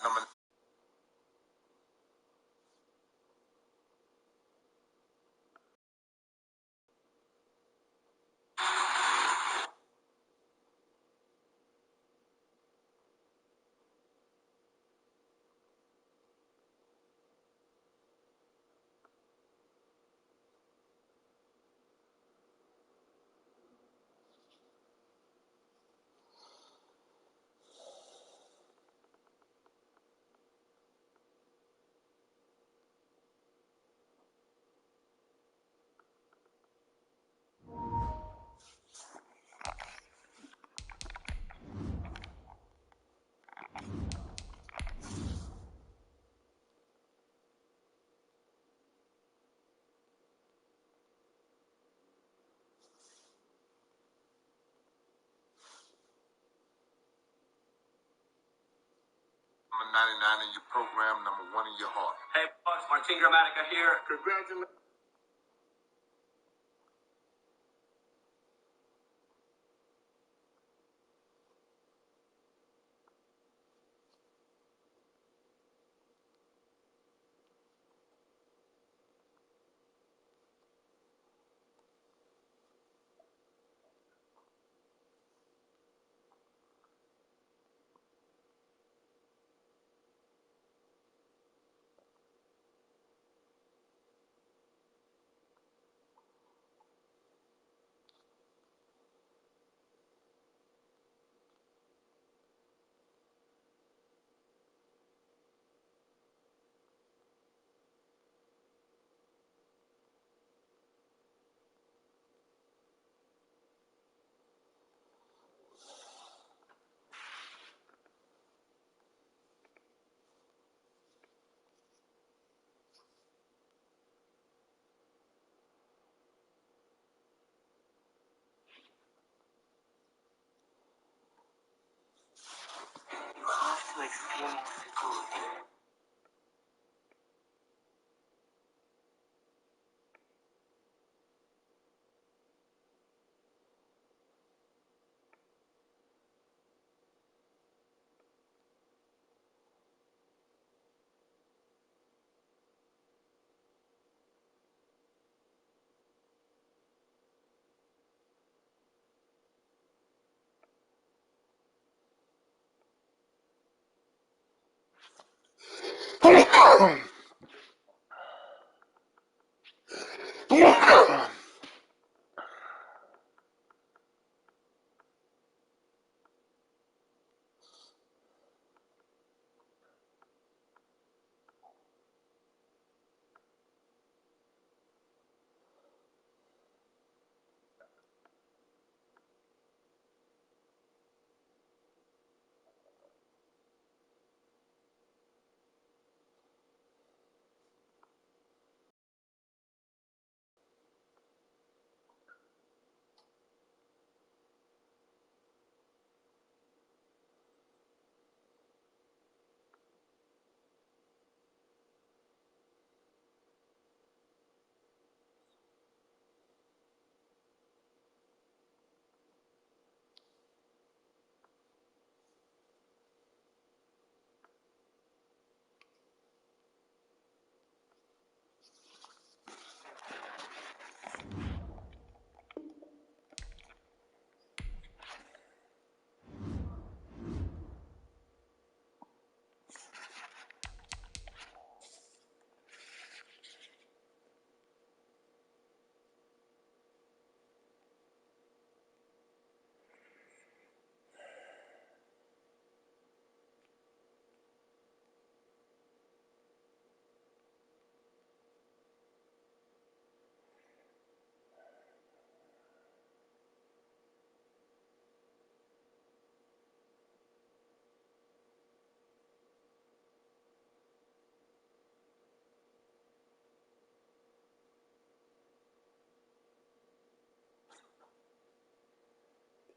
Number number 99 in your program, number 1 in your heart. Hey, boss, Martin Gramatica here. Congratulations. You have to experience the good.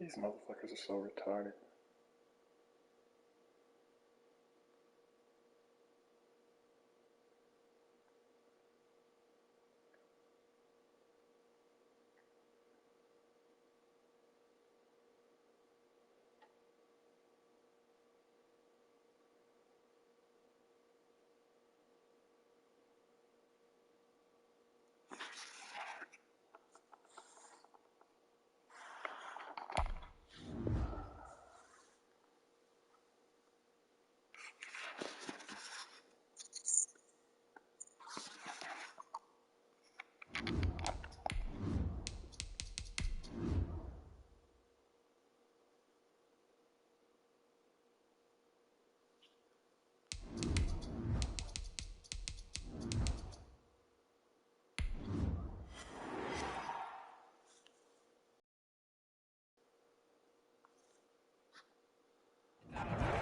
These motherfuckers are so retarded.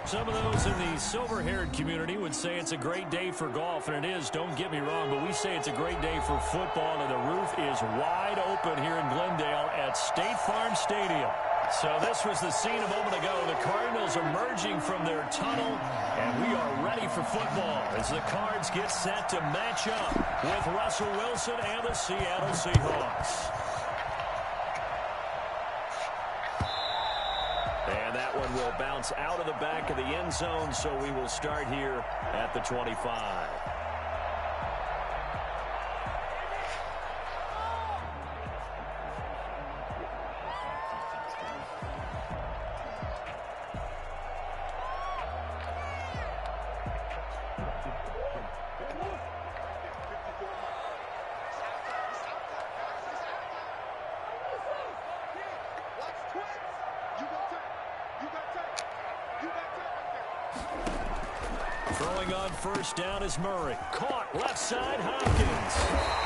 Some of those in the silver-haired community would say it's a great day for golf, and it is, don't get me wrong, but we say it's a great day for football, and the roof is wide open here in Glendale at State Farm Stadium. So this was the scene a moment ago. The Cardinals emerging from their tunnel, and we are ready for football as the Cards get set to match up with Russell Wilson and the Seattle Seahawks. And that one will bounce out of the back of the end zone, so we will start here at the 25. Throwing on first down is Murray. Caught left side, Hopkins.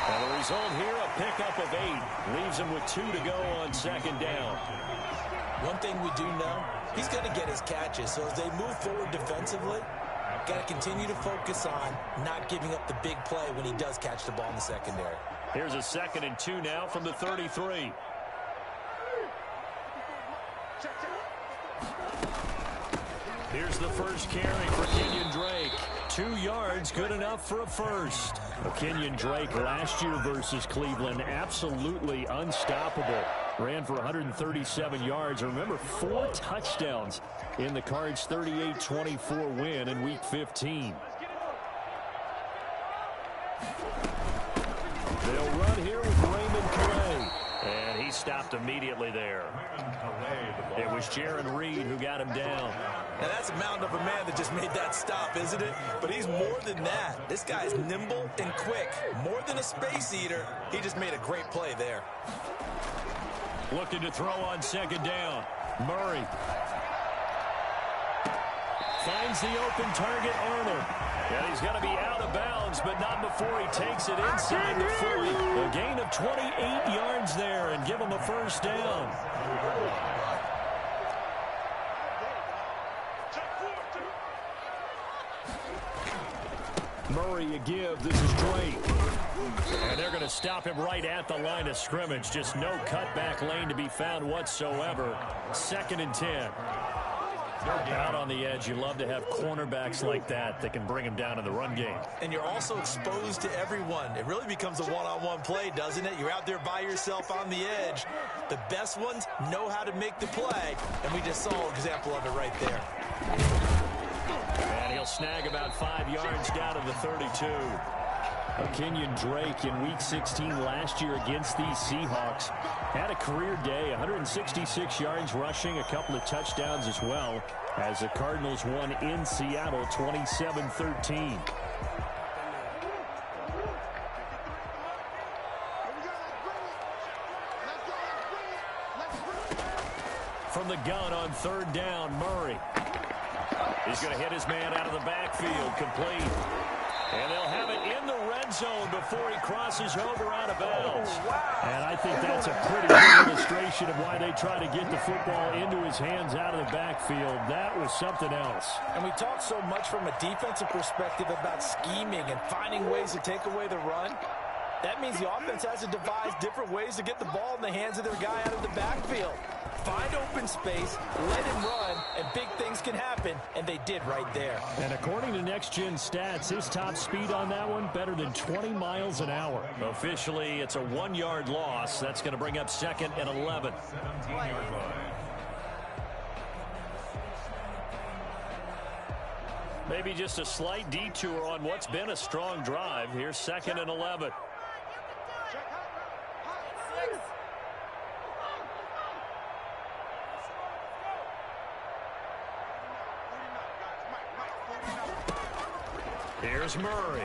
And the result here, a pickup of 8. Leaves him with 2 to go on second down. One thing we do know, he's going to get his catches. So as they move forward defensively, got to continue to focus on not giving up the big play when he does catch the ball in the secondary. Here's a 2nd and 2 now from the 33. Here's the first carry for Kenyon Drake. 2 yards, good enough for a first. Kenyon Drake last year versus Cleveland, absolutely unstoppable. Ran for 137 yards. Remember, 4 touchdowns in the Cards' 38-24 win in Week 15. They'll run here with Raymond Calais. And he stopped immediately there. It was Jaron Reed who got him down. And that's a mountain of a man that just made that stop, isn't it? But he's more than that. This guy's nimble and quick. More than a space eater. He just made a great play there. Looking to throw on second down. Murray finds the open target, Arnold. And he's going to be out of bounds, but not before he takes it inside the 40. A gain of 28 yards there and give him a first down. Murray a give. This is Drake. And they're going to stop him right at the line of scrimmage. Just no cutback lane to be found whatsoever. 2nd and 10. Out on the edge, you love to have cornerbacks like that can bring him down in the run game. And you're also exposed to everyone. It really becomes a one-on-one play, doesn't it? You're out there by yourself on the edge. The best ones know how to make the play, and we just saw an example of it right there. And he'll snag about 5 yards down to the 32. Kenyon Drake in Week 16 last year against these Seahawks had a career day, 166 yards rushing, a couple of touchdowns as well, as the Cardinals won in Seattle 27-13. From the gun on 3rd down, Murray. He's going to hit his man out of the backfield, complete. And they'll have it in the red zone before he crosses over out of bounds. And I think that's a pretty good illustration of why they try to get the football into his hands out of the backfield. That was something else. And we talk so much from a defensive perspective about scheming and finding ways to take away the run. That means the offense has to devise different ways to get the ball in the hands of their guy out of the backfield. Find open space, let him run, and big things can happen, and they did right there. And according to Next Gen Stats, his top speed on that one, better than 20 miles an hour. Officially, it's a 1-yard loss. That's going to bring up 2nd and 11. Maybe just a slight detour on what's been a strong drive. Here's 2nd and 11. Here's Murray.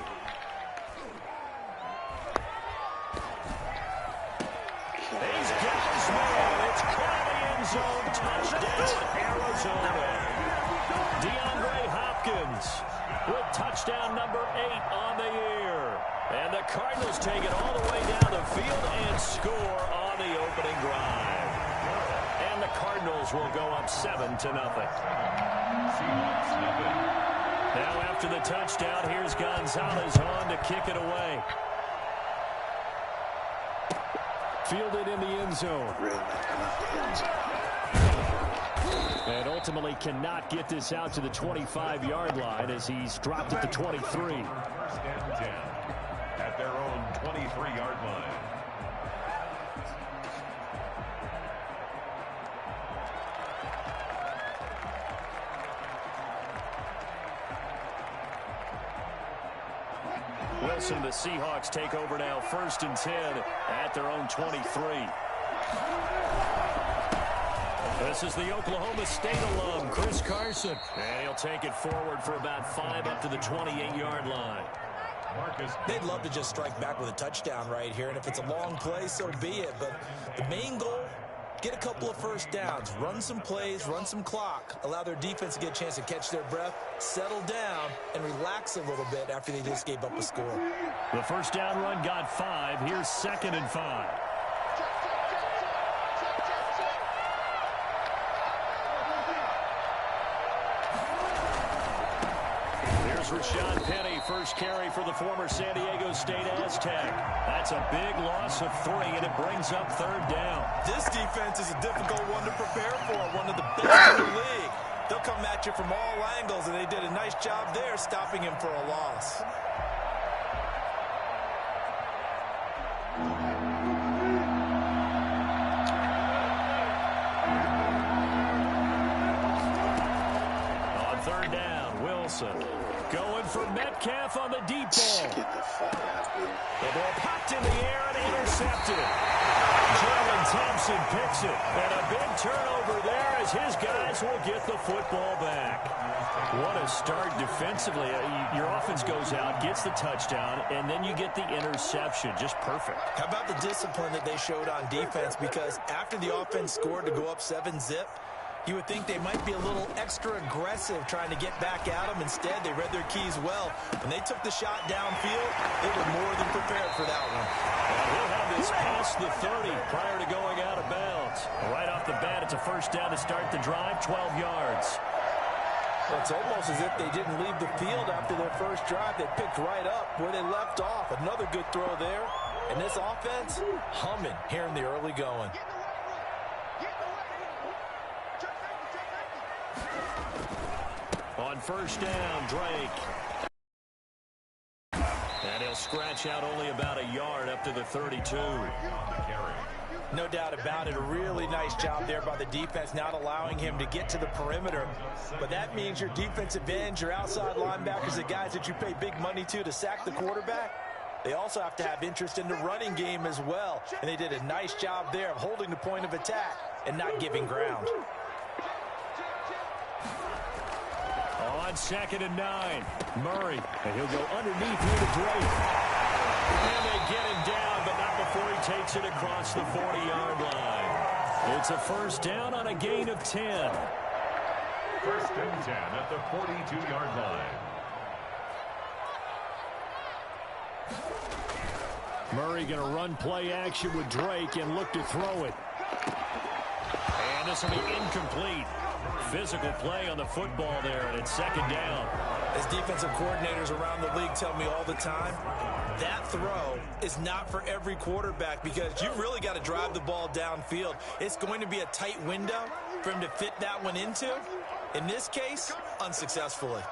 He's got his man. It's caught in the end zone. Touchdown, Arizona. DeAndre Hopkins with touchdown number 8 on the year. And the Cardinals take it all the way down the field and score on the opening drive. And the Cardinals will go up 7-0. Now after the touchdown, here's Gonzalez on to kick it away. Fielded in the end zone. And ultimately cannot get this out to the 25-yard line as he's dropped at the 23. First and 10 at their own 23-yard line. Wilson and the Seahawks take over now, 1st and 10 at their own 23. This is the Oklahoma State alum, Chris Carson. And he'll take it forward for about 5 up to the 28-yard line. They'd love to just strike back with a touchdown right here, and if it's a long play, so be it. But the main goal, get a couple of first downs, run some plays, run some clock, allow their defense to get a chance to catch their breath, settle down, and relax a little bit after they just gave up a score. The first down run got 5. Here's 2nd and 5. Rashad Penny, first carry for the former San Diego State Aztec. That's a big loss of 3, and it brings up 3rd down. This defense is a difficult one to prepare for, one of the best in the league. They'll come at you from all angles, and they did a nice job there stopping him for a loss. On 3rd down, Wilson. Going for Metcalf on the deep ball. Get the fuck out here. The ball popped in the air and intercepted. Jalen Thompson picks it. And a big turnover there as his guys will get the football back. What a start defensively. Your offense goes out, gets the touchdown, and then you get the interception. Just perfect. How about the discipline that they showed on defense? Because after the offense scored to go up 7-zip, you would think they might be a little extra aggressive trying to get back at them. Instead, they read their keys well. When they took the shot downfield, they were more than prepared for that one. And he'll have this past the 30 prior to going out of bounds. Right off the bat, it's a first down to start the drive, 12 yards. Well, it's almost as if they didn't leave the field after their first drive. They picked right up where they left off. Another good throw there. And this offense, humming here in the early going. On first down, Drake. And he'll scratch out only about a yard up to the 32. No doubt about it. A really nice job there by the defense, not allowing him to get to the perimeter. But that means your defensive ends, your outside linebackers, the guys that you pay big money to sack the quarterback, they also have to have interest in the running game as well. And they did a nice job there of holding the point of attack and not giving ground. On 2nd and 9, Murray. And he'll go underneath here to Drake. And they get him down, but not before he takes it across the 40-yard line. It's a first down on a gain of 10. 1st and 10 at the 42-yard line. Murray going to run play action with Drake and look to throw it. And this will be incomplete. Physical play on the football there, and it's 2nd down. As defensive coordinators around the league tell me all the time, that throw is not for every quarterback because you've really got to drive the ball downfield. It's going to be a tight window for him to fit that one into. In this case, unsuccessfully.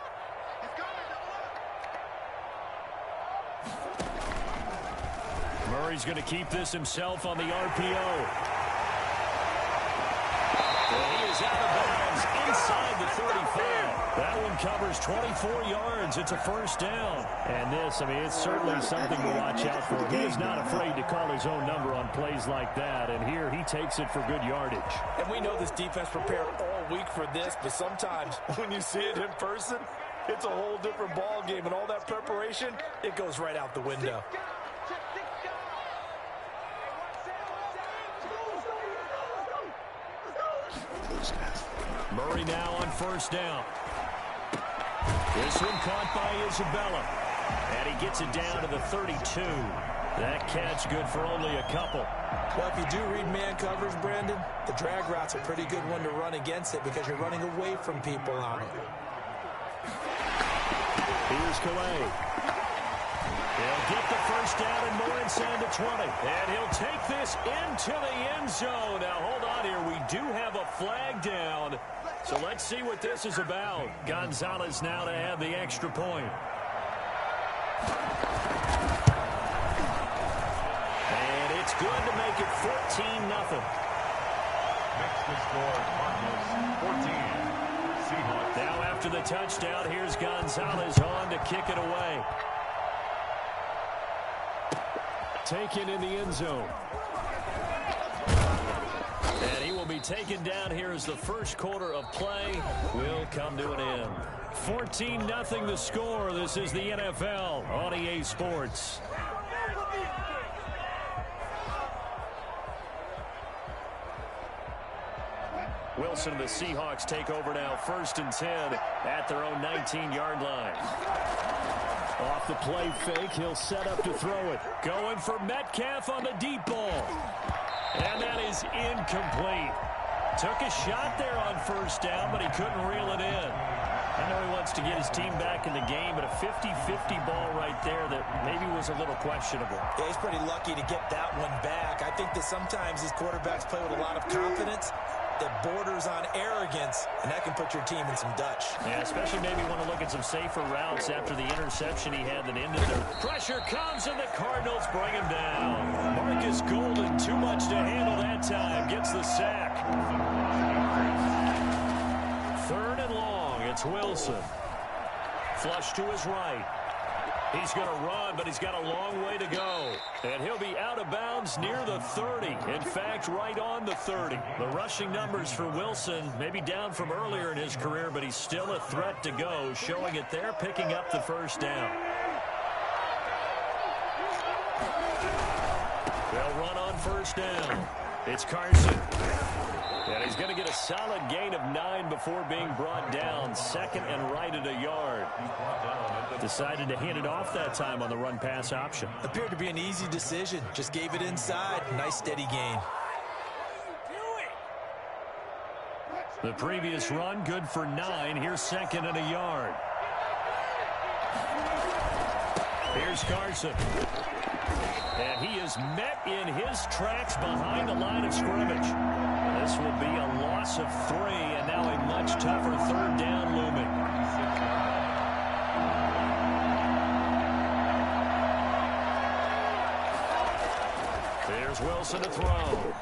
Murray's going to keep this himself on the RPO. And he is out of bounds inside the 35. That one covers 24 yards. It's a first down. And this, I mean, it's certainly something to watch out for. He is not afraid to call his own number on plays like that. And here he takes it for good yardage. And we know this defense prepared all week for this, but sometimes when you see it in person, it's a whole different ball game. And all that preparation, it goes right out the window. Murray now on first down. This one caught by Isabella. And he gets it down to the 32. That catch good for only a couple. Well, if you do read man coverage, Brandon, the drag route's a pretty good one to run against it because you're running away from people on it. Here's Calais. He'll get the first down and more inside the 20. And he'll take this into the end zone. Now, hold on here. We do have a flag down. So let's see what this is about. Gonzalez now to have the extra point. And it's good to make it 14-0. Next to score, Cardinals 14. Seahawks. Now after the touchdown, here's Gonzalez on to kick it away. Taken in the end zone. And he will be taken down here as the first quarter of play will come to an end. 14-0 the score. This is the NFL on EA Sports. Wilson and the Seahawks take over now, 1st and 10 at their own 19-yard line. Off the play fake, he'll set up to throw it. Going for Metcalf on the deep ball. And that is incomplete. Took a shot there on 1st down, but he couldn't reel it in. I know he wants to get his team back in the game, but a 50-50 ball right there that maybe was a little questionable. Yeah, he's pretty lucky to get that one back. I think that sometimes these quarterbacks play with a lot of confidence that borders on arrogance, and that can put your team in some Dutch. Yeah, especially maybe want to look at some safer routes after the interception he had that ended there. Pressure comes, and the Cardinals bring him down. Marcus Golden, too much to handle that time, gets the sack. 3rd and long, it's Wilson. Flush to his right. He's going to run, but he's got a long way to go. And he'll be out of bounds near the 30. In fact, right on the 30. The rushing numbers for Wilson maybe down from earlier in his career, but he's still a threat to go, showing it there, picking up the 1st down. They'll run on 1st down. It's Carson. And he's going to get a solid gain of 9 before being brought down. 2nd and right at a yard. Decided to hand it off that time on the run-pass option. Appeared to be an easy decision. Just gave it inside. Nice steady gain. The previous run, good for 9. Here's 2nd and a yard. Here's Carson. And he is met in his tracks behind the line of scrimmage. This will be a loss of 3, and now a much tougher 3rd down looming. There's Wilson to throw.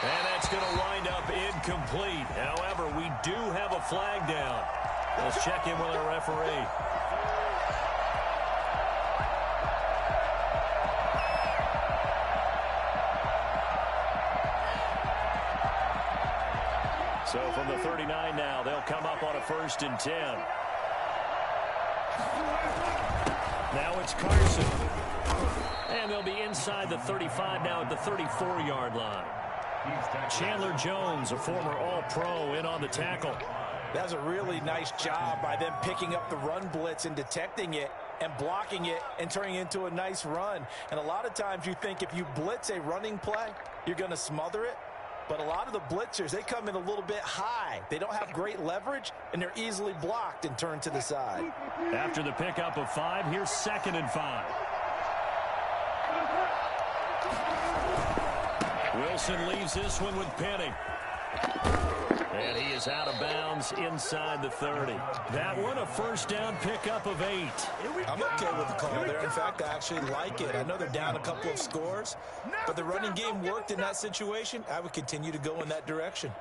And that's going to wind up incomplete. However, we do have a flag down. Let's check in with our referee. So from the 39 now, they'll come up on a 1st and 10. Now it's Carson. And they'll be inside the 35 now at the 34-yard line. Chandler Jones, a former All-Pro, in on the tackle. That was a really nice job by them picking up the run blitz and detecting it and blocking it and turning it into a nice run. And a lot of times you think if you blitz a running play, you're going to smother it. But a lot of the blitzers, they come in a little bit high. They don't have great leverage, and they're easily blocked and turned to the side. After the pickup of 5, here's 2nd and 5. Wilson leaves this one with Penning. And he is out of bounds inside the 30. That one a 1st down pickup of 8. I'm okay with the call there. In fact, I actually like it. I know they're down a couple of scores, but the running game worked in that situation. I would continue to go in that direction.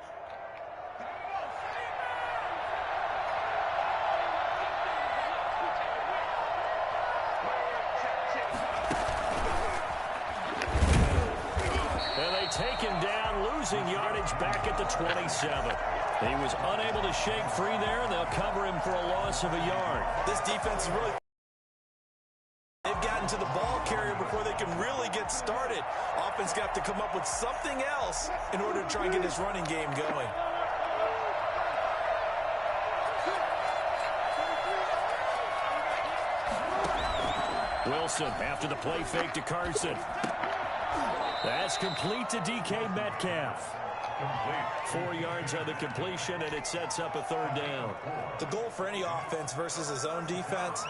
And they take him down, losing yardage back at the 27. He was unable to shake free there. They'll cover him for a loss of a yard. This defense is really... They've gotten to the ball carrier before they can really get started. Offense got to come up with something else in order to try and get this running game going. Wilson after the play fake to Carson. That's complete to DK Metcalf. 4 yards on the completion, and it sets up a third down. The goal for any offense versus his own defense,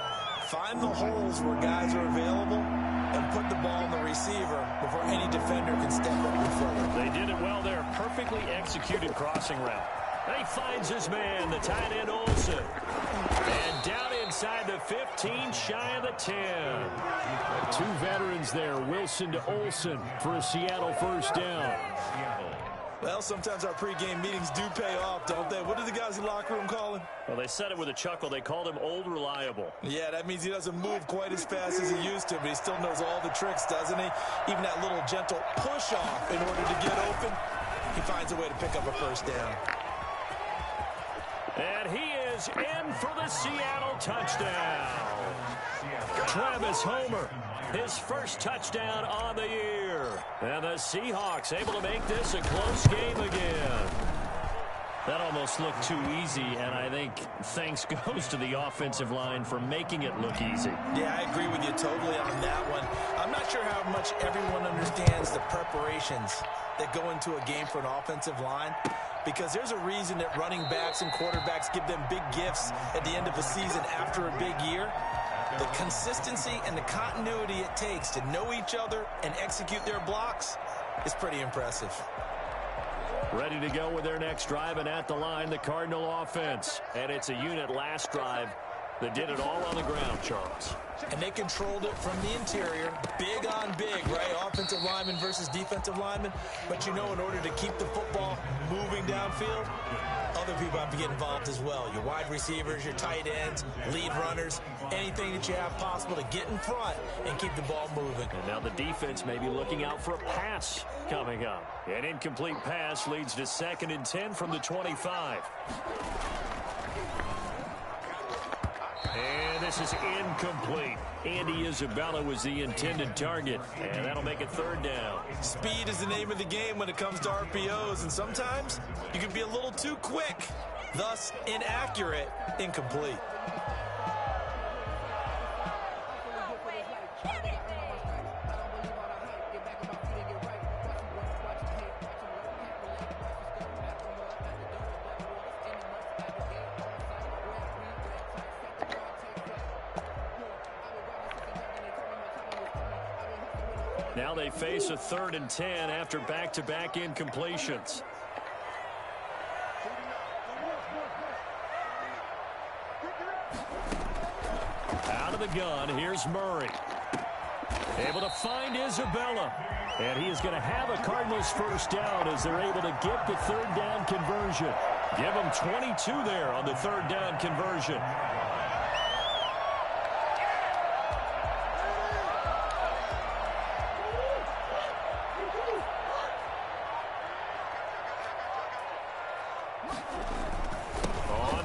find the holes where guys are available and put the ball in the receiver before any defender can step up and fill it. They did it well there. Perfectly executed crossing route. And he finds his man, the tight end Olsen. And down inside the 15, shy of the 10. 2 veterans there, Wilson to Olsen for a Seattle first down. Well, sometimes our pregame meetings do pay off, don't they? What do the guys in the locker room call him? Well, they said it with a chuckle. They called him Old Reliable. Yeah, that means he doesn't move quite as fast as he used to, but he still knows all the tricks, doesn't he? Even that little gentle push-off in order to get open, he finds a way to pick up a first down. And he is in for the Seattle touchdown. Travis Homer, his first touchdown on the year. And the Seahawks able to make this a close game again. That almost looked too easy, and I think thanks goes to the offensive line for making it look easy. Yeah, I agree with you totally on that one. I'm not sure how much everyone understands the preparations that go into a game for an offensive line, because there's a reason that running backs and quarterbacks give them big gifts at the end of a season after a big year. The consistency and the continuity it takes to know each other and execute their blocks is pretty impressive. Ready to go with their next drive, and at the line, the Cardinal offense. And it's a unit last drive that did it all on the ground, Charles. And they controlled it from the interior. Big on big, right? Offensive lineman versus defensive lineman. But you know, in order to keep the football moving downfield, other people have to get involved as well. Your wide receivers, your tight ends, lead runners, anything that you have possible to get in front and keep the ball moving. And now the defense may be looking out for a pass coming up. An incomplete pass leads to 2nd and 10 from the 25. And this is incomplete. Andy Isabella was the intended target, and that'll make it 3rd down. Speed is the name of the game when it comes to RPOs, and sometimes you can be a little too quick, thus inaccurate, incomplete. Now they face a 3rd and 10 after back-to-back incompletions. Out of the gun, here's Murray. Able to find Isabella. And he is going to have a Cardinals first down as they're able to get the 3rd down conversion. Give them 22 there on the 3rd down conversion.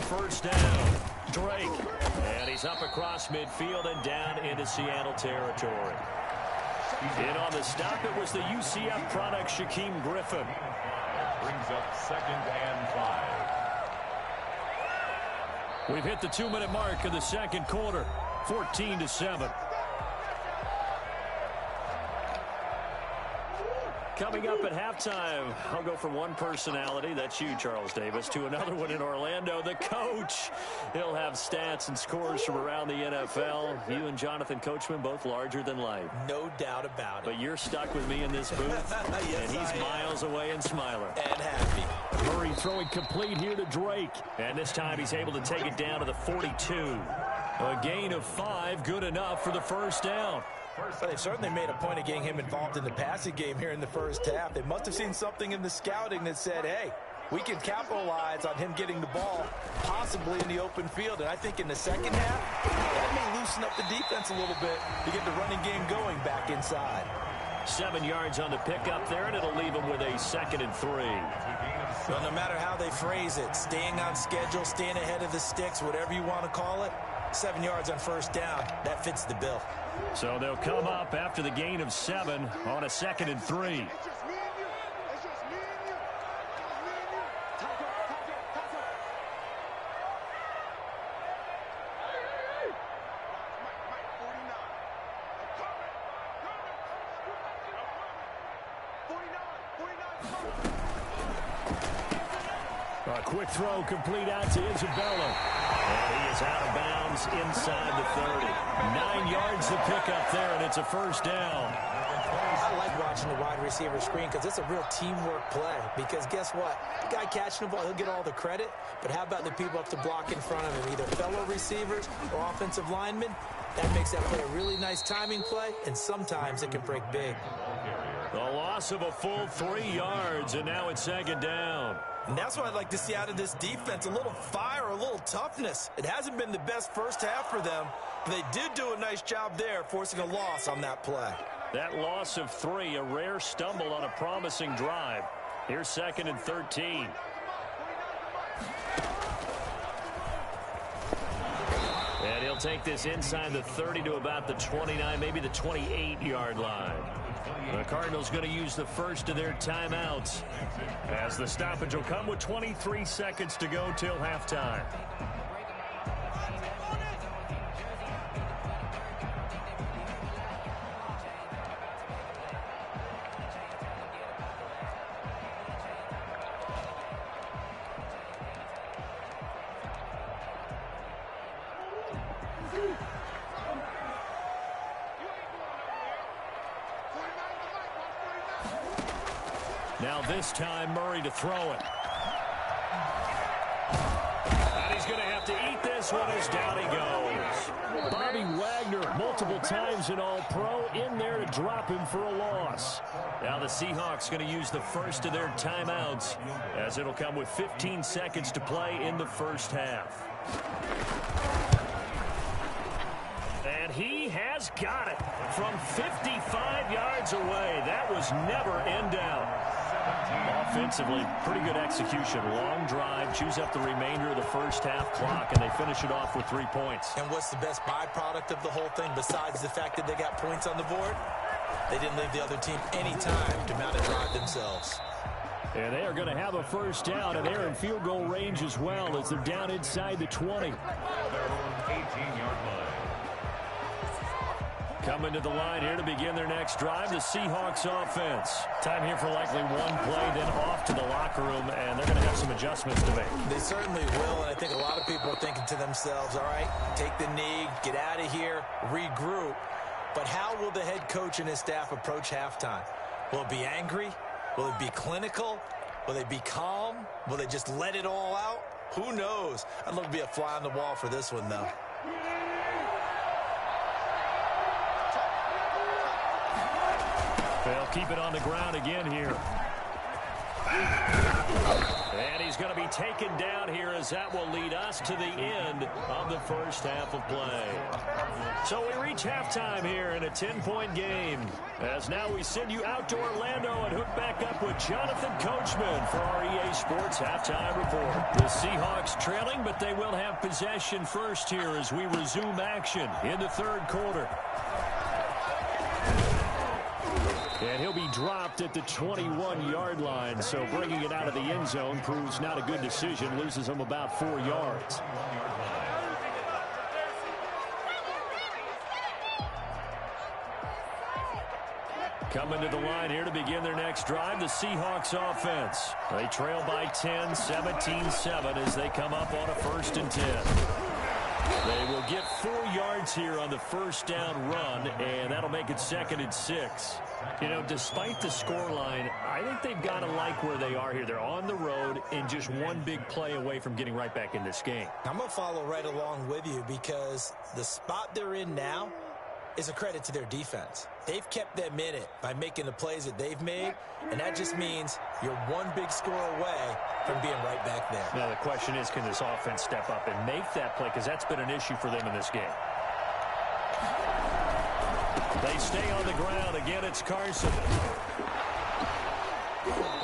First down, Drake. And he's up across midfield and down into Seattle territory. In on the stop, it was the UCF product, Shaquem Griffin. Brings up 2nd and 5. We've hit the 2-minute mark of the 2nd quarter, 14-7. Coming up at halftime, I'll go from one personality, that's you, Charles Davis, to another one in Orlando, the coach. He'll have stats and scores from around the NFL. You and Jonathan Coachman, both larger than life. No doubt about it. But you're stuck with me in this booth, Yes, and he's miles away and smiling. And happy. Murray throwing complete here to Drake. And this time he's able to take it down to the 42. A gain of 5, good enough for the first down. But they've certainly made a point of getting him involved in the passing game here in the first half. They must have seen something in the scouting that said, hey, we can capitalize on him getting the ball possibly in the open field. And I think in the second half, that may loosen up the defense a little bit to get the running game going back inside. 7 yards on the pickup there, and it'll leave him with a 2nd and 3. Well, no matter how they phrase it, staying on schedule, staying ahead of the sticks, whatever you want to call it, 7 yards on first down, that fits the bill. So they'll come up after the gain of 7 on a 2nd and 3. A quick throw complete out to Isabella. And he is out of bounds inside the 30. 9 yards to pick up there, and it's a first down. I like watching the wide receiver screen because it's a real teamwork play. Because guess what? The guy catching the ball, he'll get all the credit. But how about the people up to block in front of him, either fellow receivers or offensive linemen? That makes that play a really nice timing play, and sometimes it can break big. The loss of a full 3 yards, and now it's second down. And that's what I'd like to see out of this defense, a little fire, a little toughness. It hasn't been the best first half for them, but they did do a nice job there, forcing a loss on that play. That loss of 3, a rare stumble on a promising drive. Here's 2nd and 13. And he'll take this inside the 30 to about the 29, maybe the 28-yard line. The Cardinals going to use the first of their timeouts, as the stoppage will come with 23 seconds to go till halftime. Now this time, Murray to throw it. And he's going to have to eat this one as down he goes. Bobby Wagner, multiple times an All-Pro, in there to drop him for a loss. Now the Seahawks going to use the first of their timeouts, as it'll come with 15 seconds to play in the first half. And he has got it from 55 yards away. That was never in doubt. Offensively, pretty good execution. Long drive, chews up the remainder of the first half clock, and they finish it off with 3 points. And what's the best byproduct of the whole thing besides the fact that they got points on the board? They didn't leave the other team any time to mount a drive themselves. And they are going to have a first down, and they're in field goal range as well as they're down inside the 20. 18-yard line. Coming to the line here to begin their next drive, the Seahawks offense. Time here for likely one play, then off to the locker room, and they're going to have some adjustments to make. They certainly will, and I think a lot of people are thinking to themselves, all right, take the knee, get out of here, regroup. But how will the head coach and his staff approach halftime? Will it be angry? Will it be clinical? Will they be calm? Will they just let it all out? Who knows? I'd love to be a fly on the wall for this one, though. They'll keep it on the ground again here. And he's going to be taken down here, as that will lead us to the end of the first half of play. So we reach halftime here in a 10-point game, as now we send you out to Orlando and hook back up with Jonathan Coachman for our EA Sports Halftime Report. The Seahawks trailing, but they will have possession first here as we resume action in the third quarter. And he'll be dropped at the 21-yard line, so bringing it out of the end zone proves not a good decision, loses him about 4 yards. Coming to the line here to begin their next drive, the Seahawks offense. They trail by 10, 17-7 as they come up on a 1st and 10. They will get 4 yards here on the first down run, and that'll make it 2nd and 6. You know, despite the scoreline, I think they've got to like where they are here. They're on the road and just one big play away from getting right back in this game. I'm going to follow right along with you because the spot they're in now is a credit to their defense. They've kept them in it by making the plays that they've made, and that just means you're one big score away from being right back there. Now the question is, can this offense step up and make that play? Because that's been an issue for them in this game. They stay on the ground. Again, it's Carson.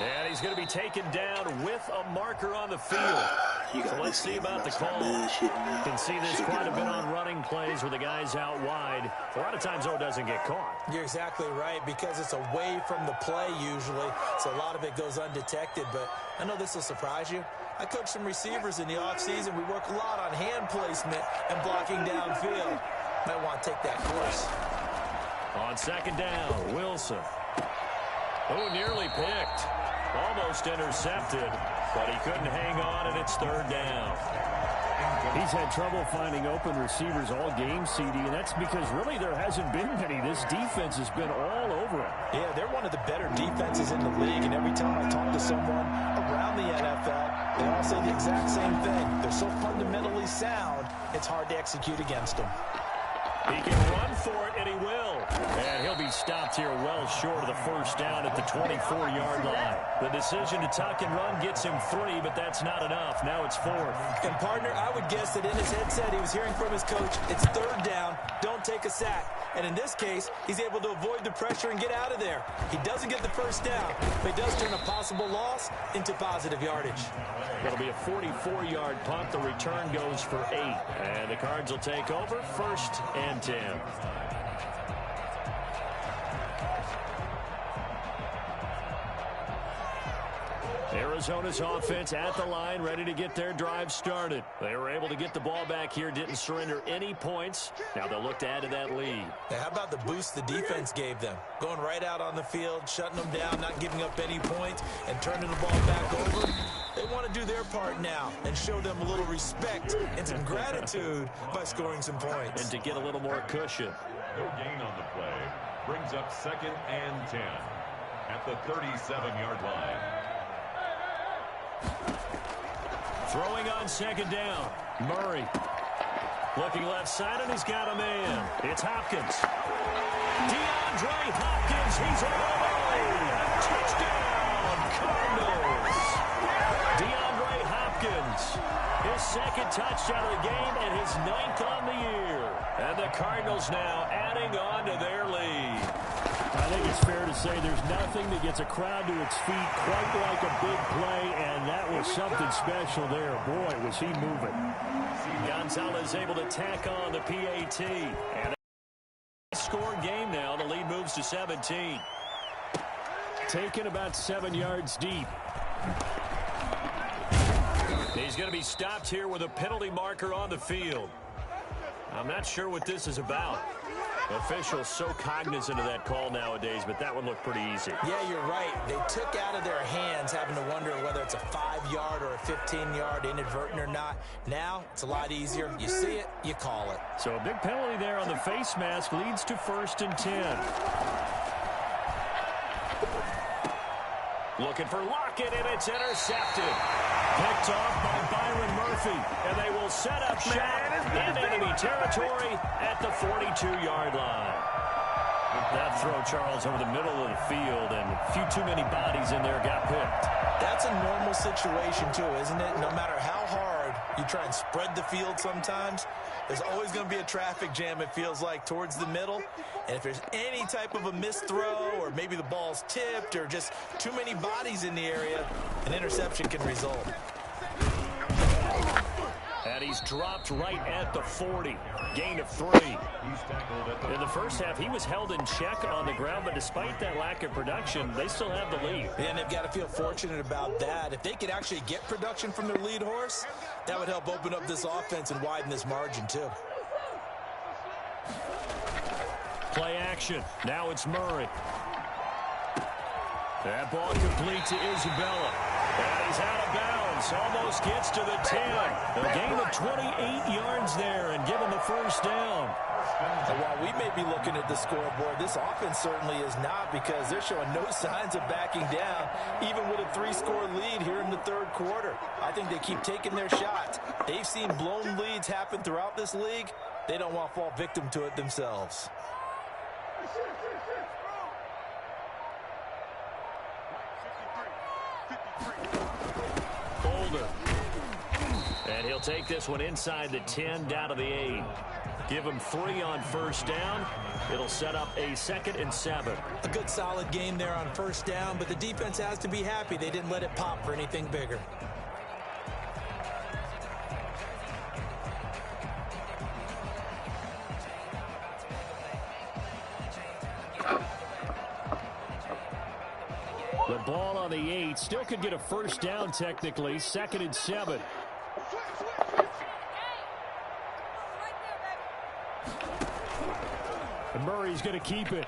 And he's going to be taken down with a marker on the field. So let's see about the call. You can see this quite a bit on running plays where the guy's out wide. A lot of times, though, it doesn't get caught. You're exactly right, because it's away from the play usually, so a lot of it goes undetected. But I know this will surprise you. I coach some receivers in the offseason. We work a lot on hand placement and blocking downfield. Might want to take that course. On 2nd down, Wilson. Oh, nearly picked. Almost intercepted. but he couldn't hang on, and it's third down. He's had trouble finding open receivers all game, CD, and that's because really there hasn't been many. This defense has been all over him. Yeah, they're one of the better defenses in the league, and every time I talk to someone around the NFL, they all say the exact same thing. They're so fundamentally sound, it's hard to execute against them. He can run for it, and he will. And he'll be stopped here well short of the first down at the 24-yard line. The decision to tuck and run gets him 3, but that's not enough. Now it's 4th. And, partner, I would guess that in his headset he was hearing from his coach, it's third down, don't take a sack. And in this case, he's able to avoid the pressure and get out of there. He doesn't get the first down, but he does turn a possible loss into positive yardage. It'll be a 44-yard punt. The return goes for 8. And the Cards will take over 1st and 10. Arizona's offense at the line, ready to get their drive started. They were able to get the ball back here, didn't surrender any points. Now they'll look to add to that lead. Now, how about the boost the defense gave them? Going right out on the field, shutting them down, not giving up any points, and turning the ball back over. They want to do their part now and show them a little respect and some gratitude by scoring some points. And to get a little more cushion. No gain on the play. Brings up 2nd and 10 at the 37-yard line. Throwing on 2nd down. Murray. Looking left side, and he's got a man. It's Hopkins. DeAndre Hopkins. He's all the way. Touchdown, Cardinals. DeAndre Hopkins. His 2nd touchdown of the game and his 9th on the year. And the Cardinals now adding on to their lead. I think it's fair to say there's nothing that gets a crowd to its feet quite like a big play, and that was something special there. Boy, was he moving. Gonzalez able to tack on the PAT. And a score game now. The lead moves to 17. Taken about 7 yards deep. He's going to be stopped here with a penalty marker on the field. I'm not sure what this is about. Officials so cognizant of that call nowadays, but that one looked pretty easy. Yeah, you're right. They took out of their hands having to wonder whether it's a 5-yard or a 15-yard inadvertent or not. Now, it's a lot easier. You see it, you call it. So a big penalty there on the face mask leads to 1st and 10. Looking for Lockett, and it's intercepted. Picked off by Byron Murphy, and they will set up shop in enemy territory at the 42-yard line. That throw, Charles, over the middle of the field, and a few too many bodies in there got picked. That's a normal situation, too, isn't it? No matter how hard you try and spread the field sometimes, there's always going to be a traffic jam, it feels like, towards the middle. And if there's any type of a missed throw, or maybe the ball's tipped, or just too many bodies in the area, an interception can result. And he's dropped right at the 40. Gain of 3. In the first half, he was held in check on the ground, but despite that lack of production, they still have the lead. And they've got to feel fortunate about that. If they could actually get production from their lead horse, that would help open up this offense and widen this margin, too. Play action. Now it's Murray. That ball complete to Isabella. And he's out of bounds. Almost gets to the 10. A gain of 28 yards there and give him the first down. And while we may be looking at the scoreboard, this offense certainly is not, because they're showing no signs of backing down, even with a 3-score lead here in the third quarter. I think they keep taking their shots. They've seen blown leads happen throughout this league. They don't want to fall victim to it themselves. And he'll take this one inside the 10, down to the 8. Give him 3 on first down. It'll set up a 2nd and 7. A good solid game there on first down, but the defense has to be happy they didn't let it pop for anything bigger. The ball on the 8. Still could get a first down technically. 2nd and 7. And Murray's going to keep it.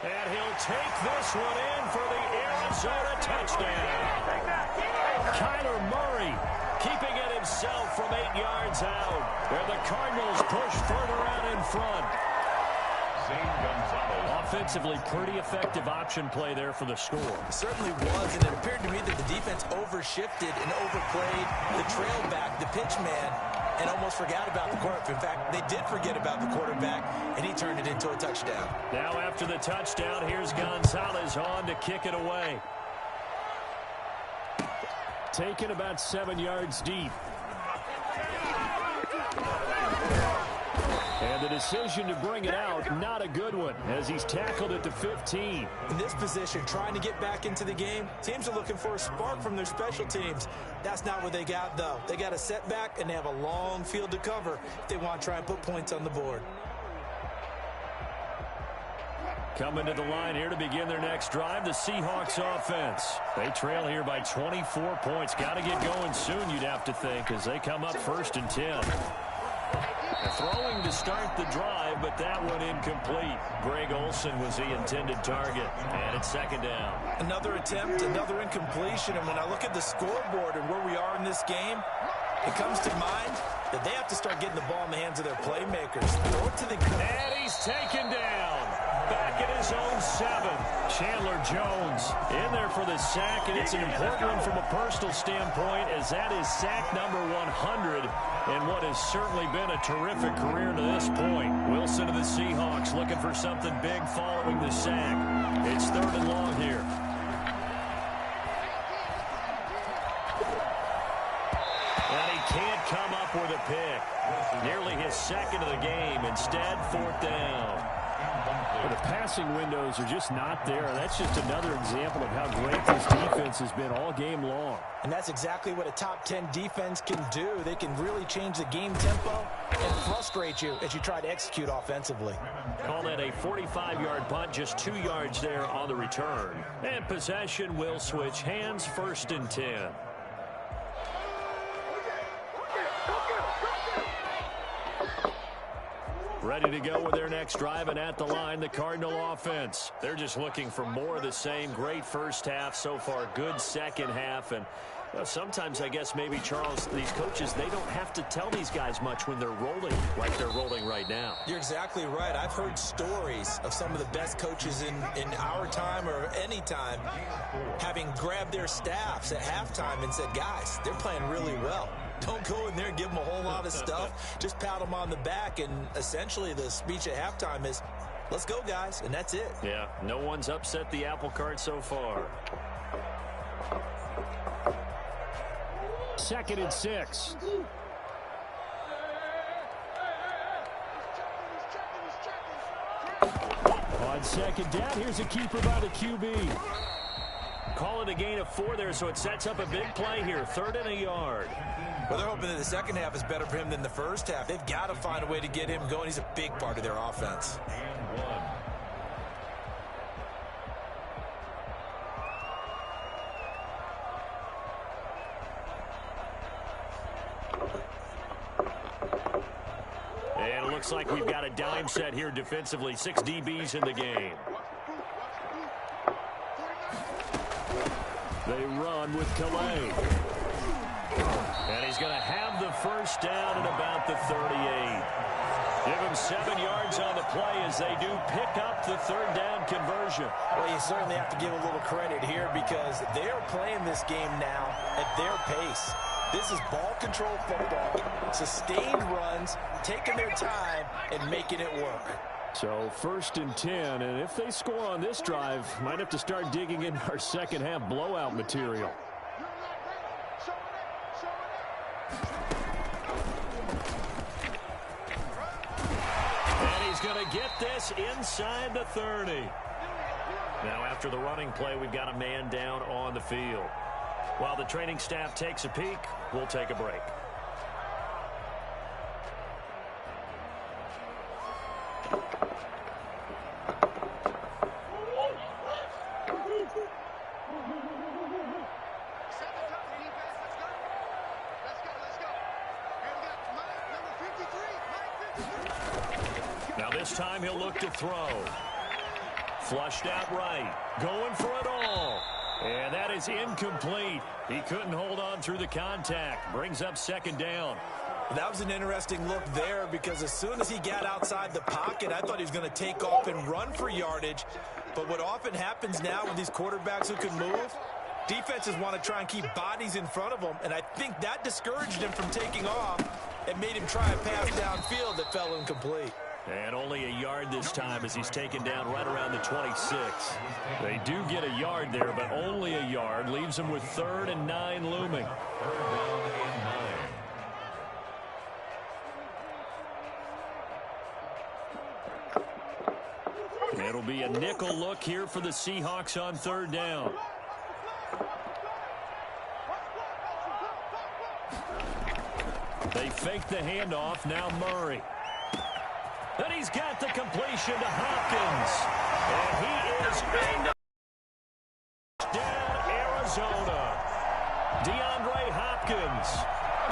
And he'll take this one in for the Arizona touchdown. Kyler Murray keeping it himself from 8 yards out. And the Cardinals push further out in front. Offensively, pretty effective option play there for the score. It certainly was, and it appeared to me that the defense overshifted and overplayed the trail back, the pitch man, and almost forgot about the quarterback. In fact, they did forget about the quarterback, and he turned it into a touchdown. Now after the touchdown, here's Gonzalez on to kick it away. Taken about 7 yards deep. And the decision to bring it out, not a good one, as he's tackled at the 15. In this position, trying to get back into the game, teams are looking for a spark from their special teams. That's not what they got, though. They got a setback, and they have a long field to cover if they want to try and put points on the board. Coming to the line here to begin their next drive, the Seahawks offense. They trail here by 24 points. Got to get going soon, you'd have to think, as they come up 1st and 10. Throwing to start the drive, but that one incomplete. Greg Olsen was the intended target, and it's 2nd down. Another attempt, another incompletion, and when I look at the scoreboard and where we are in this game, it comes to mind that they have to start getting the ball in the hands of their playmakers. Throw it to the... And he's taken down. Back at his own 7. Chandler Jones in there for the sack, and it's an important one from a personal standpoint, as that is sack number 100, and what has certainly been a terrific career to this point. Wilson of the Seahawks looking for something big following the sack. It's 3rd and long here. And he can't come up with a pick. Nearly his 2nd of the game. Instead, 4th down. Well, the passing windows are just not there. That's just another example of how great this defense has been all game long. And that's exactly what a top 10 defense can do. They can really change the game tempo and frustrate you as you try to execute offensively. Call that a 45-yard punt, just 2 yards there on the return. And possession will switch hands, 1st and 10. Ready to go with their next drive, and at the line, the Cardinal offense. They're just looking for more of the same. Great first half so far, good second half, and sometimes I guess maybe, Charles, these coaches, they don't have to tell these guys much when they're rolling like they're rolling right now. You're exactly right. I've heard stories of some of the best coaches in our time or any time having grabbed their staffs at halftime and said, guys, they're playing really well. Don't go in there and give them a whole lot of stuff. Just pat them on the back, and essentially the speech at halftime is, let's go, guys, and that's it. Yeah, no one's upset the apple cart so far. 2nd and 6. On 2nd down, here's a keeper by the QB. Call it a gain of 4 there, so it sets up a big play here. 3rd and a yard. Well, they're hoping that the second half is better for him than the first half. They've got to find a way to get him going. He's a big part of their offense. And 1. And it looks like we've got a dime set here defensively. 6 DBs in the game. They run with Calais. And he's going to have the first down at about the 38. Give him 7 yards on the play as they do pick up the 3rd down conversion. Well, you certainly have to give a little credit here because they're playing this game now at their pace. This is ball control football, sustained runs, taking their time, and making it work. So 1st and 10, and if they score on this drive, might have to start digging in our second half blowout material. And he's going to get this inside the 30. Now after the running play, we've got a man down on the field. While the training staff takes a peek, we'll take a break. Now this time he'll look to throw. Flushed out right. Going for it all. And that is incomplete. He couldn't hold on through the contact. Brings up second down. That was an interesting look there because as soon as he got outside the pocket, I thought he was going to take off and run for yardage. But what often happens now with these quarterbacks who can move, defenses want to try and keep bodies in front of them, and I think that discouraged him from taking off and made him try a pass downfield that fell incomplete. And only a yard this time as he's taken down right around the 26. They do get a yard there, but only a yard. Leaves them with 3rd and 9 looming. 3rd down and 9. It'll be a nickel look here for the Seahawks on 3rd down. They fake the handoff. Now Murray. And he's got the completion to Hopkins. And he is in down Arizona. DeAndre Hopkins,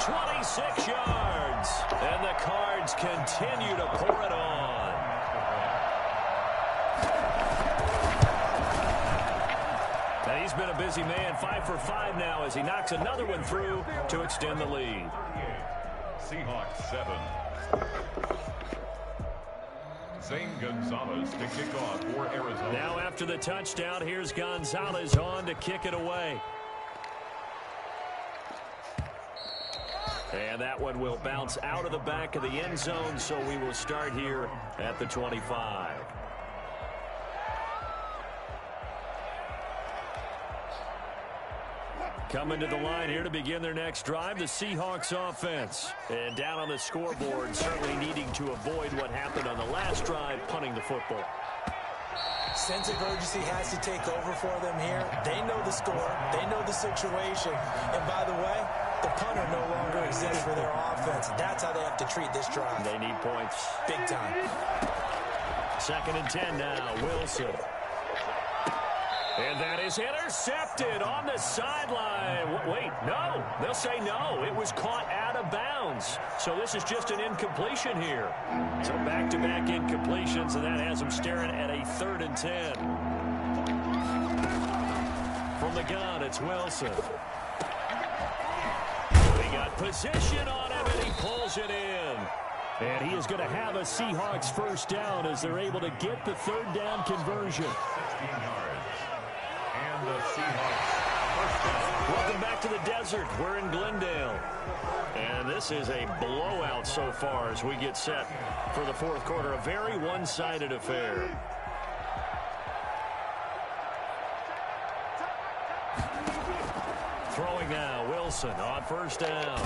26 yards. And the Cards continue to pour it on. And he's been a busy man, 5 for 5 now as he knocks another one through to extend the lead. Seahawks 7. Zane Gonzalez to kick off for Arizona. Now after the touchdown, here's Gonzalez on to kick it away. And that one will bounce out of the back of the end zone, so we will start here at the 25. Coming to the line here to begin their next drive, the Seahawks offense. And down on the scoreboard, certainly needing to avoid what happened on the last drive, punting the football. Sense of urgency has to take over for them here. They know the score. They know the situation. And by the way, the punter no longer exists for their offense. That's how they have to treat this drive. They need points. Big time. 2nd and 10 now, Wilson. And that is intercepted on the sideline. Wait, no. They'll say no. It was caught out of bounds. So this is just an incompletion here. So back-to-back incompletions, and that has them staring at a 3rd and 10. From the gun, it's Wilson. They got position on him, and he pulls it in. And he is going to have a Seahawks first down as they're able to get the 3rd down conversion. 16 yards. And the Seahawks first down. Welcome back to the desert. We're in Glendale. And this is a blowout so far as we get set for the 4th quarter. A very one-sided affair. Throwing now, Wilson on 1st down.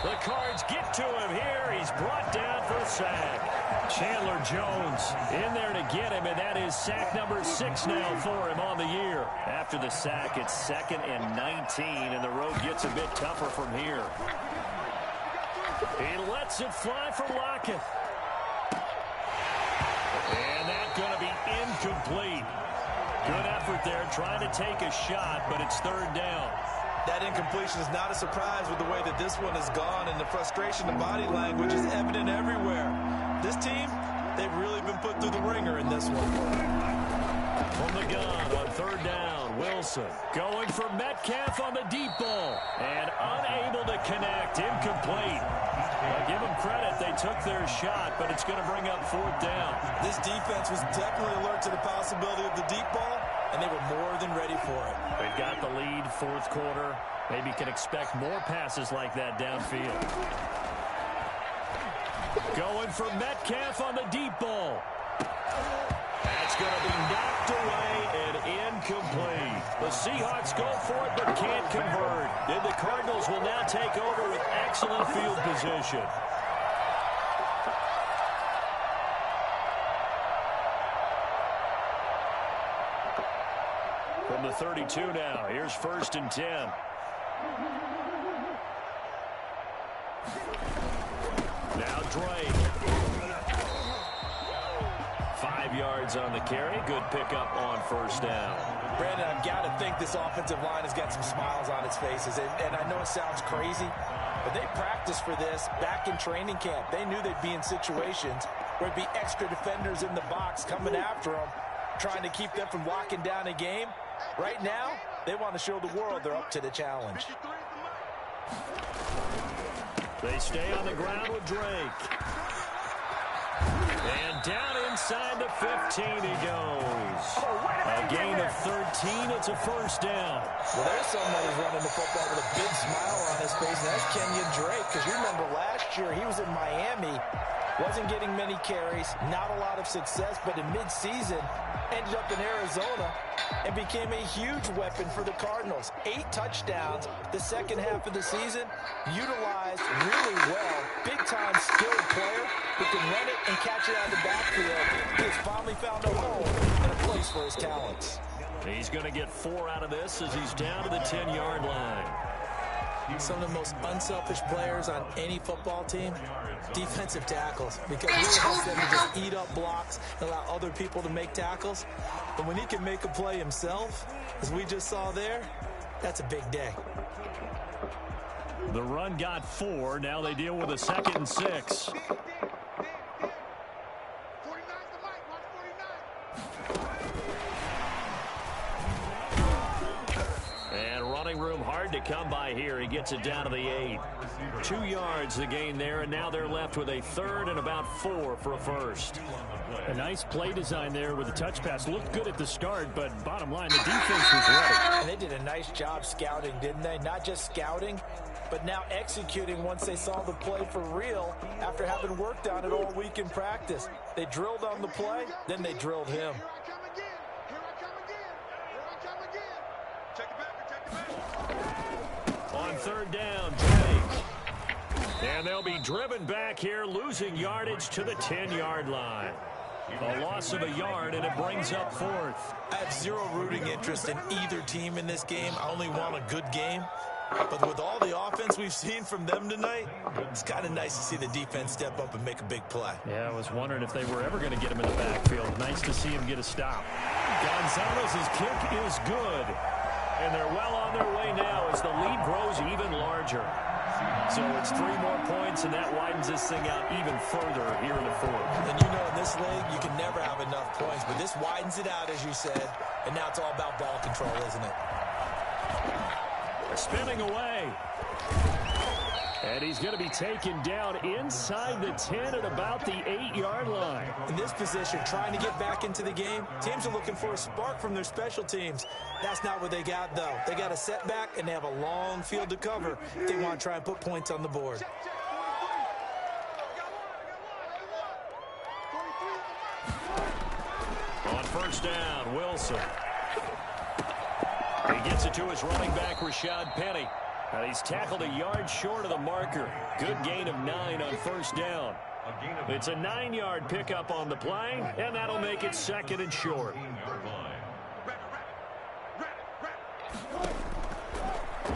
The Cards get to him here. He's brought down for a sack. Chandler Jones in there to get him, and that is sack number 6 now for him on the year. After the sack, it's 2nd and 19, and the road gets a bit tougher from here. He lets it fly for Lockett. And that's going to be incomplete. Good effort there, trying to take a shot, but it's 3rd down. That incompletion is not a surprise with the way that this one has gone, and the frustration, the body language is evident everywhere. This team, they've really been put through the ringer in this one. From the gun on 3rd down, Wilson going for Metcalf on the deep ball and unable to connect, incomplete. I'll give them credit, they took their shot, but it's going to bring up 4th down. This defense was definitely alert to the possibility of the deep ball, and they were more than ready for it. They've got the lead, 4th quarter. Maybe can expect more passes like that downfield. Going for Metcalf on the deep ball. That's going to be knocked away and incomplete. The Seahawks go for it but can't convert. Then the Cardinals will now take over with excellent field position. From the 32 now, here's 1st and 10. Now Drake. 5 yards on the carry. Good pickup on 1st down. Brandon, I've got to think this offensive line has got some smiles on its faces. And I know it sounds crazy, but they practiced for this back in training camp. They knew they'd be in situations where there'd be extra defenders in the box coming after them, trying to keep them from locking down a game. Right now, they want to show the world they're up to the challenge. They stay on the ground with Drake. And down inside the 15 he goes. A gain of 13. It's a first down. Well, there's someone who's running the football with a big smile on his face, and that's Kenyon Drake. Because you remember last year he was in Miami, wasn't getting many carries, not a lot of success, but in midseason ended up in Arizona and became a huge weapon for the Cardinals. 8 touchdowns the second half of the season, utilized really well. Big-time skilled player who can run it and catch it out of the backfield. He has finally found a home and a place for his talents. He's going to get 4 out of this as he's down to the 10-yard line. Some of the most unselfish players on any football team, defensive tackles, because he helps them to just eat up blocks and allow other people to make tackles. But when he can make a play himself, as we just saw there, that's a big day. The run got 4. Now they deal with a 2nd and 6. Room hard to come by here. He gets it down to the 8. 2 yards the gain there, and now they're left with a 3rd and about 4 for a first. A nice play design there with the touch pass. Looked good at the start, but bottom line, the defense was ready. And they did a nice job scouting, didn't they? Not just scouting, but now executing once they saw the play for real after having worked on it all week in practice. They drilled on the play, then they drilled him. On 3rd down, Drake. And they'll be driven back here, losing yardage to the 10-yard line. A loss of a yard, and it brings up 4th. I have zero rooting interest in either team in this game. I only want a good game. But with all the offense we've seen from them tonight, it's kind of nice to see the defense step up and make a big play. Yeah, I was wondering if they were ever going to get him in the backfield. Nice to see him get a stop. Gonzalez's kick is good. And they're well on their way now as the lead grows even larger. So it's 3 more points, and that widens this thing out even further here in the 4th. And you know, in this league, you can never have enough points, but this widens it out, as you said, and now it's all about ball control, isn't it? Spinning away. And he's going to be taken down inside the 10 at about the 8-yard line. In this position, trying to get back into the game, teams are looking for a spark from their special teams. That's not what they got, though. They got a setback, and they have a long field to cover if they want to try and put points on the board. On 1st down, Wilson. He gets it to his running back, Rashad Penny. And he's tackled a yard short of the marker. Good gain of 9 on 1st down. It's a 9-yard pickup on the play, and that'll make it 2nd and short.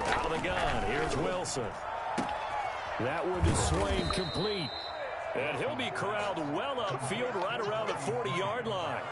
Out of the gun, here's Wilson. That one to Swain, complete. And he'll be corralled well upfield right around the 40-yard line.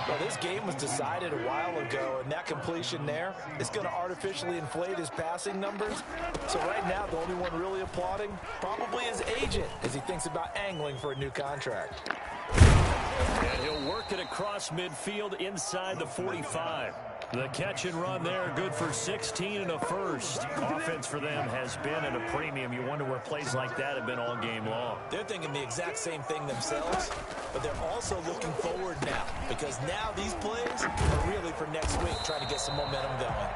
Well, this game was decided a while ago, and that completion there is going to artificially inflate his passing numbers. So right now, the only one really applauding probably his agent as he thinks about angling for a new contract. And he'll work it across midfield inside the 45. The catch and run there, good for 16 and a first. Offense for them has been at a premium. You wonder where plays like that have been all game long. They're thinking the exact same thing themselves, but they're also looking forward now, because now these plays are really for next week, trying to get some momentum going.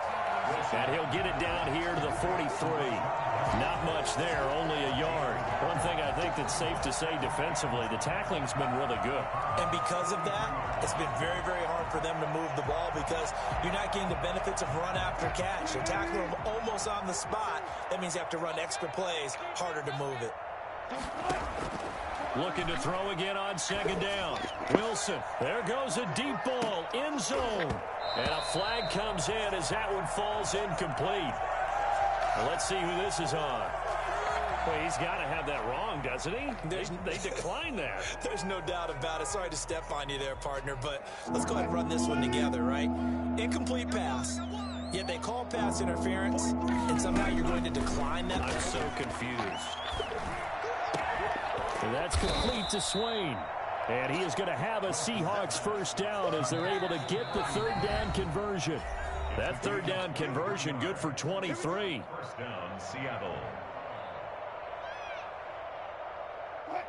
And he'll get it down here to the 43. Not much there, only a yard. One thing I think that's safe to say defensively, the tackling's been really good. And because of that, it's been very, very hard for them to move the ball because you're not getting the benefits of run after catch. They're tackling them almost on the spot. That means you have to run extra plays, harder to move it. Looking to throw again on 2nd down. Wilson, there goes a deep ball, end zone. And a flag comes in as that one falls incomplete. Well, let's see who this is on. Well, he's got to have that wrong, doesn't he? They declined that. There's no doubt about it. Sorry to step on you there, partner, but let's go ahead and run this one together, right? Incomplete pass. Yet they call pass interference, and somehow you're going to decline that. I'm so confused. And that's complete to Swain. And he is going to have a Seahawks first down as they're able to get the third down conversion. That third down conversion good for 23. First down, Seattle.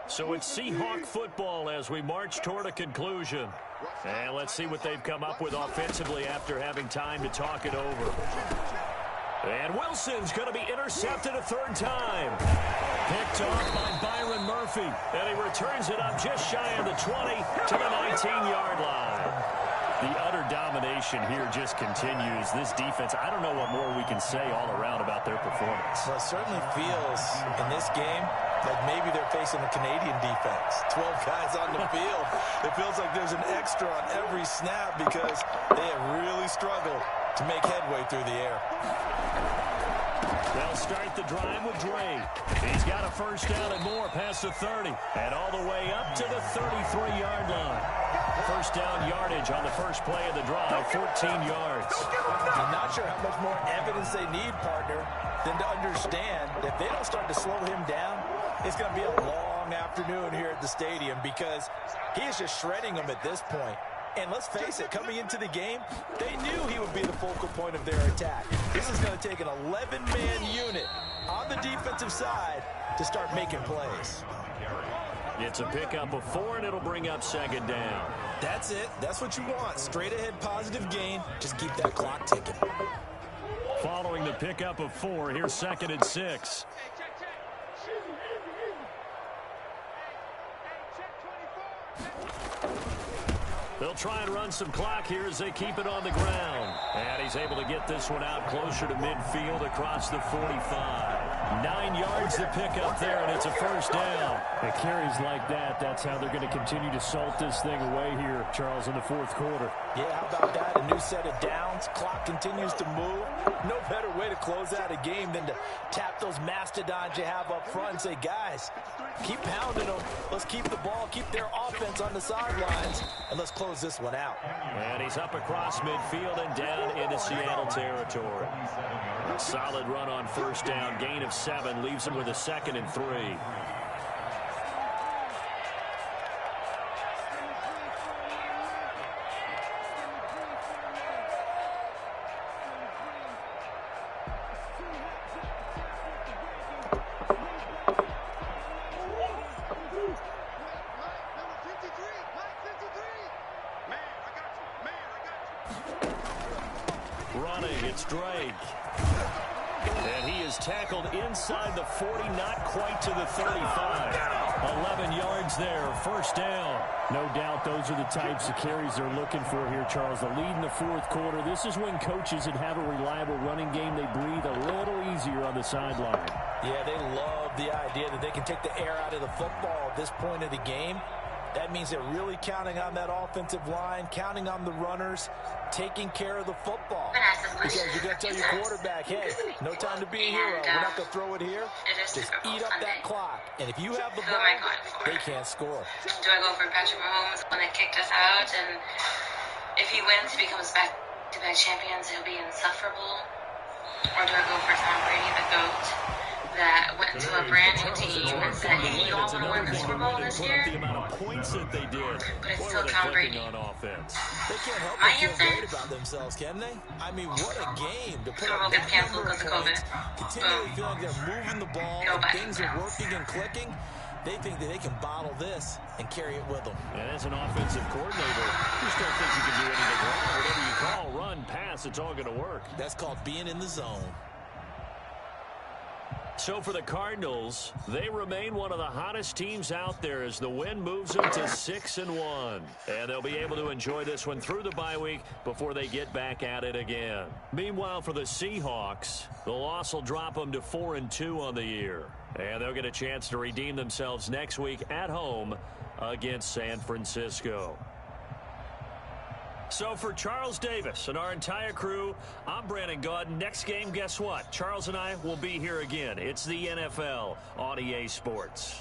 So it's Seahawk football as we march toward a conclusion. And let's see what they've come up with offensively after having time to talk it over. And Wilson's going to be intercepted a third time. Picked off by Byron Murphy. And he returns it up just shy of the 20 to the 19-yard line. The utter domination here just continues. This defense, I don't know what more we can say all around about their performance. Well, it certainly feels in this game like maybe they're facing a Canadian defense. 12 guys on the field. It feels like there's an extra on every snap because they have really struggled to make headway through the air. They'll start the drive with Dre. He's got a first down and more past the 30. And all the way up to the 33-yard line. First down yardage on the first play of the drive, 14 yards. I'm not sure how much more evidence they need, partner, than to understand that if they don't start to slow him down, it's going to be a long afternoon here at the stadium because he is just shredding them at this point. And let's face it, coming into the game, they knew he would be the focal point of their attack. This is going to take an 11-man unit on the defensive side to start making plays. It's a pickup of 4, and it'll bring up second down. That's it. That's what you want. Straight ahead positive gain. Just keep that clock ticking. Following the pickup of 4, here's 2nd and 6. They'll try and run some clock here as they keep it on the ground. And he's able to get this one out closer to midfield across the 45. 9 yards to pick up there, and it's a first down. It carries like that. That's how they're going to continue to salt this thing away here, Charles, in the fourth quarter. Yeah, how about that? A new set of downs. Clock continues to move. No better way to close out a game than to tap those mastodons you have up front and say, guys, keep pounding them. Let's keep the ball, keep their offense on the sidelines, and let's close this one out. And he's up across midfield and down into Seattle territory. A solid run on first down. Gain of 7 leaves him with a 2nd and 3. Running, it's Drake. And he is tackled inside the 40, not quite to the 35. 11 yards there, first down. No doubt those are the types of carries they're looking for here, Charles. The lead in the fourth quarter. This is when coaches that have a reliable running game, they breathe a little easier on the sideline. Yeah, they love the idea that they can take the air out of the football at this point of the game. That means they're really counting on that offensive line, counting on the runners, taking care of the football. Because you're going to tell your quarterback, hey, no time to be a hero. We're not going to throw it here. Just eat up that clock. And if you have the ball, they can't score. Do I go for Patrick Mahomes when they kicked us out? And if he wins, he becomes back-to-back champions, he'll be insufferable. Or do I go for Tom Brady, the GOAT, that went to a brand new team and said, hey, you all want to win the Super Bowl this year? The amount of points that they did. But it's still Tom Brady. On offense. They can't help but feel great about themselves, can they? I mean, what a game to put up that number of points, continually feeling they're moving the ball, and things are working and clicking. They think that they can bottle this and carry it with them. And as an offensive coordinator, you just don't think you can do anything wrong. Whatever you call, run, pass, it's all going to work. That's called being in the zone. So for the Cardinals, they remain one of the hottest teams out there as the win moves them to 6-1. And they'll be able to enjoy this one through the bye week before they get back at it again. Meanwhile, for the Seahawks, the loss will drop them to 4-2 on the year. And they'll get a chance to redeem themselves next week at home against San Francisco. So for Charles Davis and our entire crew, I'm Brandon Gaudin. Next game, guess what? Charles and I will be here again. It's the NFL on EA Sports.